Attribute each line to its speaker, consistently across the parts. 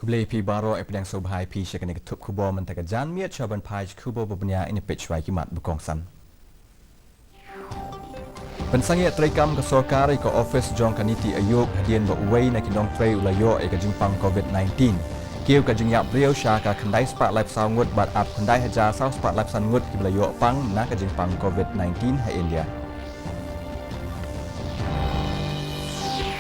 Speaker 1: Blepi baro epidang sobhai pi syakani ketup kubo mentaka jan miat caban paj kubo bebernya ini pitchwai kimat bukongsan. Pensangnya terikam ke sorkari ke office jong kaniti ayuk hadian beruai nak kinong tray ulayo ke jimpang COVID-19. Kiu ke jingyap beliau syaka kendai spak live sangut bat ap kendai hajar sau spak live sangut ki belayo pang nak ke jimpang COVID-19 hai India.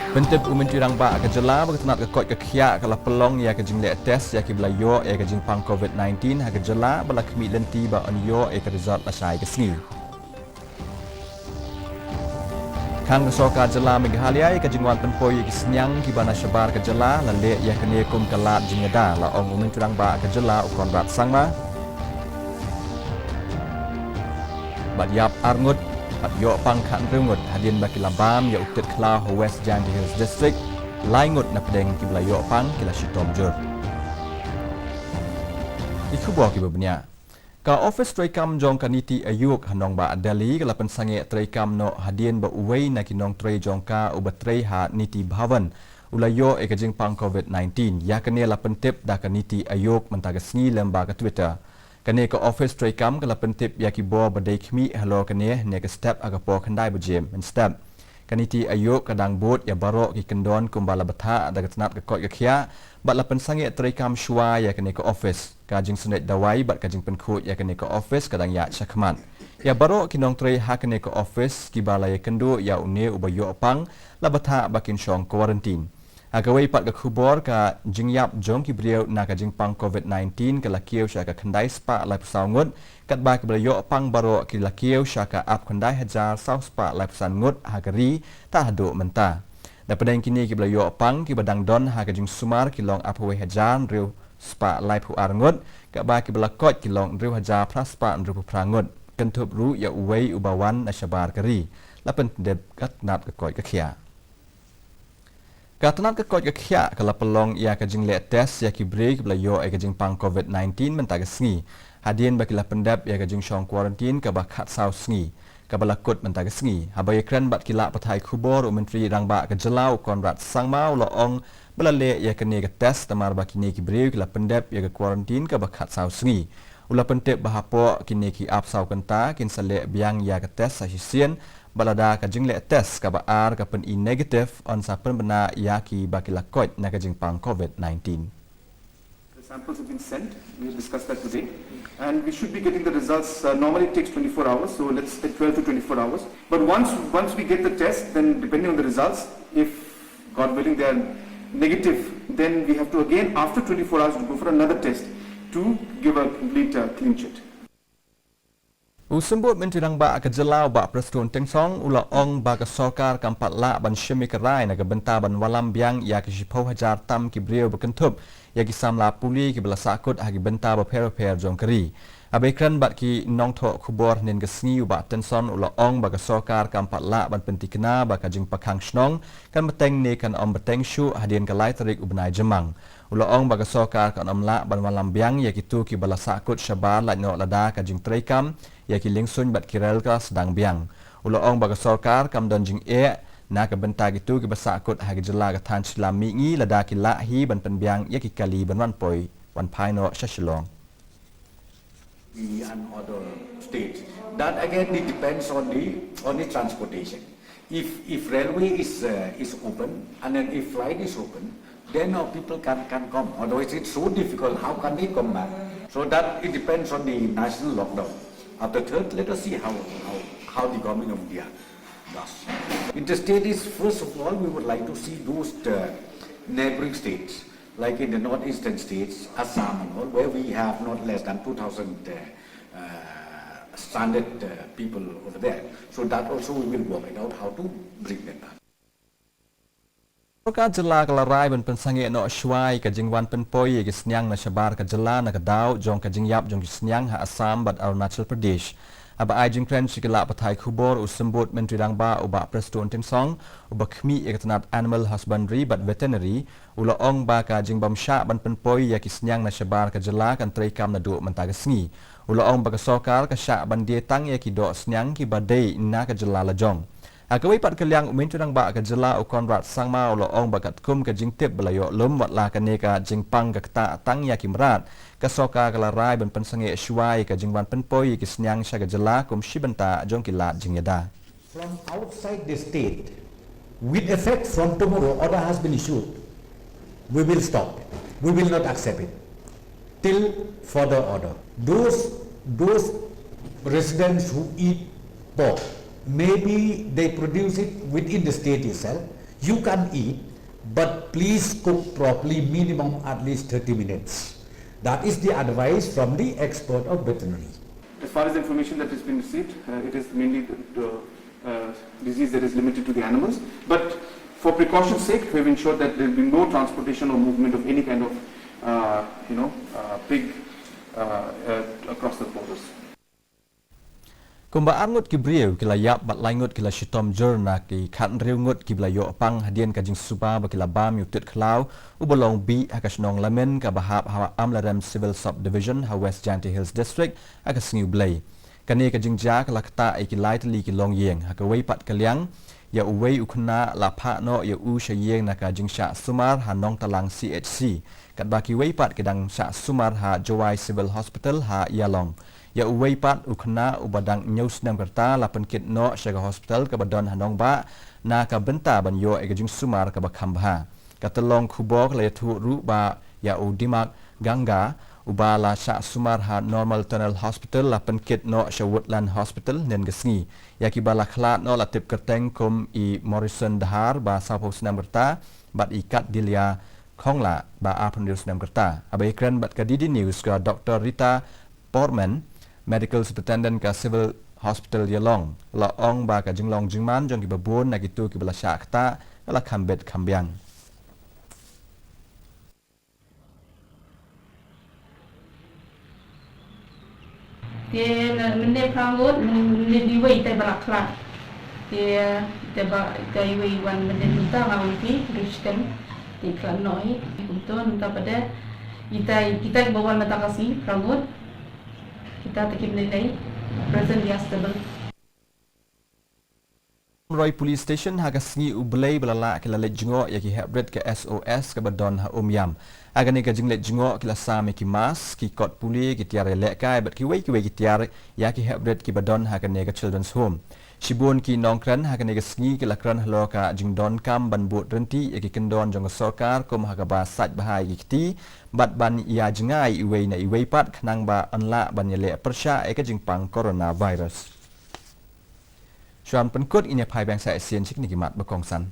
Speaker 1: Pentip Menteri Rangba ke jela berkenat ke kot ke khia kalau pelong ya ke jingle test ya ke belayo ya ke jimpang COVID-19 ha ke jela bala kemi lenti ba onyo ke result asai ke sni. Kang soka jela Meghalaya ke jingwan penpoi ke senyang ki bana syabar ke jela lale ya ke nekum kelat jingeda la ong Menteri Rangba ke jela ukon rat sangma. Badiap arngut Pat yo pangkat rengut hadian baki lambam ya uktit kla West Jambi Hills District laingut na pedeng ki belayo pang kila shitom jur. Iku buah ki berbenya. Ka office traikam jong kaniti ayuk hanong ba Delhi kala pensange traikam no hadian ba uwei na kinong tray jong ka ubatray ha niti bhavan ulayo ekajing pang COVID-19 ya kene la pentip da kaniti ayuk mentagasngi lembaga Twitter. Kene ke office traikam kala pentip ya ki bo badai khmi halo kene ne ke step aga po khandai bujem men step kaniti ayuk kadang bot ya baro ki kendon kumbala batha ada ketnat ke kot ke khia bat la pensange traikam shwa ya kene ke office kajing sunet dawai bat kajing penkhut ya kene ke office kadang ya chakmat ya baro kinong tray ha kene ke office ki bala ya kendo ya une ubayo pang la batha bakin shong quarantine Agawai pat ke khubor ka jingyap jong ki beliau na ka jingpang COVID-19 ke lakiau syaka khandai spa lai pesangut kat ba ke beliau pang baro ki lakiau syaka ap khandai hajar sau spa lai pesangut hagari ta hadu menta. Dapat kini ki beliau pang ki badang don ha ka jing sumar ki long ap we hajar riu spa lai pu arngut kat ba ki belakot ki long riu hajar plus spa riu prangut kentup ru ya uwei ubawan na syabar keri lapen deb kat nat ke koi ke khia. Katanat ke kot ke khia kala pelong ia ke jingle test ya ki break belayo ke jingpang COVID-19 mentag sngi hadien bakila pendap ya ke jing shong quarantine ke bakhat sau sngi ke balakut mentag sngi habai kran bat kila pathai khubor Menteri Rangba ke jelau konrat sangmau loong belale ya ke ne ke test tamar bakini ki break la pendap ya ke quarantine ke bakhat sau sngi ula pentep bahapo kini ki ap sau kenta kin sale biang ya ke test sahisian balada ka jingle test ka baar ka pen negative on sa pen bena ya ki bakila kot na ka jingpang COVID-19.
Speaker 2: The samples have been sent. We will discuss that today. And we should be getting the results. Normally it takes 24 hours, so let's say 12 to 24 hours. But once we get the test, then depending on the results, if God willing they are negative, then we have to again after 24 hours to go for another test to give a complete clean sheet.
Speaker 1: Usembut Menteri Rangba ke jelau ba Presiden Tengsong ula ong ba ke sokar kampat la ban syemi kerai na ke benta ban walam biang ya ke sipau hajar tam ki beliau berkentup ya ki samla puli ki bela sakut hagi benta ba per jong keri abai kran bat ki nong tho khubor nen ke sngi ba Tengsong ula ong ba ke sokar kampat la ban penti kena ba ka jing pakang snong kan beteng ne kan om beteng shu hadien ke lai tarik ubnai jemang ula ong ba ke sokar kan om la ban walam biang ya ki tu ki bela sakut syabar la no lada ka jing traikam ya ki lingsun bat kirel ka sedang biang ula ong baga sorkar kam don jing na ka benta gitu ki basakut hagi jela ka tan Islami ngi lada ki lahi ban pen biang ya ki kali ban wan poi wan pai no Shillong.
Speaker 3: The other states that again it depends on the transportation. If railway is open and then if flight is open, then people can come. Otherwise it's so difficult. How can they come back? So that it depends on the national lockdown. After third, let us see how the government of India does. Interstate is, first of all, we would like to see those neighboring states, like in the northeastern states, Assam and all, where we have not less than 2,000 stranded people over there. So that also we will work it out how to bring them back.
Speaker 1: Ka jela kala rai ban pensange no shwai ka jingwan penpoi ke senyang na syabar ka jela na ka dau jong ka jingyap jong ki senyang ha Assam bat Arunachal Pradesh aba ai jingkren sikila pathai khubor usembut Menteri Rangba uba Presiden Tengsong uba khmi ya tanat animal husbandry bat veterinary ula ong ba ka jingbam sha ban penpoi ya ki senyang na syabar ka jela kan traikam na du mentaga sngi ula ong ba ka sokar ka sha ban dia tang ya ki do senyang ki badai na ka jela la jong Agawai pat kaliang umintu nang ba ka jela ukon rat sangma lo ong bakat kum ka jingtip belayo lum watla ka neka jingpang ka kta tang ya kimrat ka soka ka larai ban pensange shwai ka jingwan penpoi ki snyang sha ka jela kum shibanta jong kilat jingyada.
Speaker 3: From outside the state, with effect from tomorrow, order has been issued. We will stop. We will not accept it till further order. Those residents who eat pork, maybe they produce it within the state itself. You can eat, but please cook properly, minimum at least 30 minutes. That is the advice from the expert of veterinary.
Speaker 2: As far as the information that has been received, it is mainly the disease that is limited to the animals. But for precaution's sake, we have ensured that there will be no transportation or movement of any kind of, pig across the borders.
Speaker 1: Kumba angut ki brieu kila yap bat laingut kila shitom jurna ki khat riu ngut ki bla yo pang hadien ka jing suba ba kila bam yutit khlau ubolong bi akasnong lamen ka bahap hawa amlarem civil subdivision ha West Janty Hills district akasngiu blay kani ka jing ja kala kta ai ki lai tli ki long yeng ha ka wei pat kaliang ya uwei ukna la pha no ya u shayeng na ka jing sha sumar ha nong talang CHC kat ba ki wei pat kedang sha sumar ha Jowai Civil Hospital ha Yalong ya uwei pat ukna ubadang news nam kerta la penkit no syaga hospital ka badon hanong ba na ka benta ban yo e gajing sumar ka bakham ba ka telong khubok la thu ru ba ya udimak ganga ubala sya sumar ha normal tunnel hospital la penkit no sya woodland hospital nen gesngi ya ki bala khlat no la tip kerteng kum i Morrison Dahar ba sapo senam kerta bat ikat dilia khongla ba apun senam kerta abai kren bat ka Didi News ka Dr. Rita Portman Medical Superintendent ka Civil Hospital Yalong la ong ba ka jinglong jingman jong ki babon na gitu ki bala syakta la khambet khambyang
Speaker 4: dia mende prangut mende diwei tai balak kla dia ba kai wei wan mende minta ngawin ki rishkan di klan noi untuk minta pada kita bawa mata Khasi prangut kita takip nilai present dia stable.
Speaker 1: Roy Police Station hagasngi ublay balala kila lejngo ya ki hebret ke SOS ke badon ha umyam agani ka jinglet jingo kila same ki mas ki kot puli ki tiare lek kai bat ki wei ki tiare ya ki hebret ki badon ha ka nega children's home shibun ki nongkran ha ka nega sngi kila kran halo ka jingdon kam ban but renti ya ki kendon jong sarkar kum ha ka ba saj bahai ki ti bat ban ya jingai iwei na iwei pat khnang ba anla ban yele persya e ka jingpang coronavirus Chuan penkut ini pai bang sa asian chik ni gimat bakong san.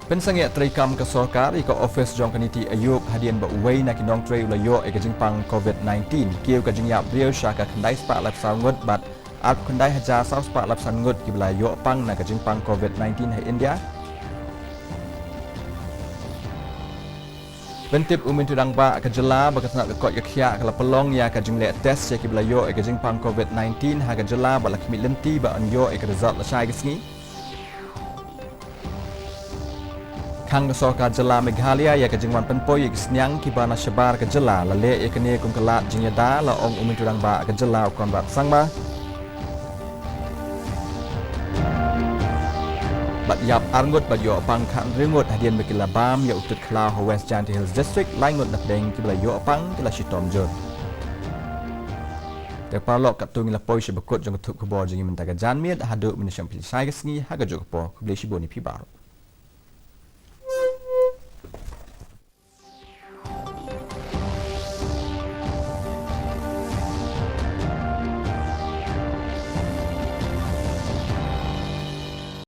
Speaker 1: Pensange trikam ke sorkar iko office jong kaniti ayuk hadian ba uwei na kinong tray ulayo e kajing pang COVID-19 kiu kajing yap riau syaka kendai spak lap sangut bat at kendai haja saus spak lap sangut ki belayo pang na kajing pang COVID-19 ha India. Bentip umin tudang ba kajela bakatna kot yakya kala pelong ya kajing le test ya ki belayo e kajing pang COVID-19 ha kajela ba lakmi lenti ba anyo e result la syai gisni Kang sorkar jela Meghalaya ya kajing wan penpoi ya gisnyang ki bana syabar kajela la le ya kene kum kelat jinyada la ong umin tudang ba kajela ukon bat sangba Bat yap arngut bat yo pang khan ringut hadian bekila bam ya utut khla ho West Janty Hills district laingut nak deng kibla yo pang kila shitom jor. Te parlok kat tu ngila poi shebekut jong tup kubor jingi mentaga janmiet hadu minisam pil sai gesngi haga jog po kubli shiboni pi baro.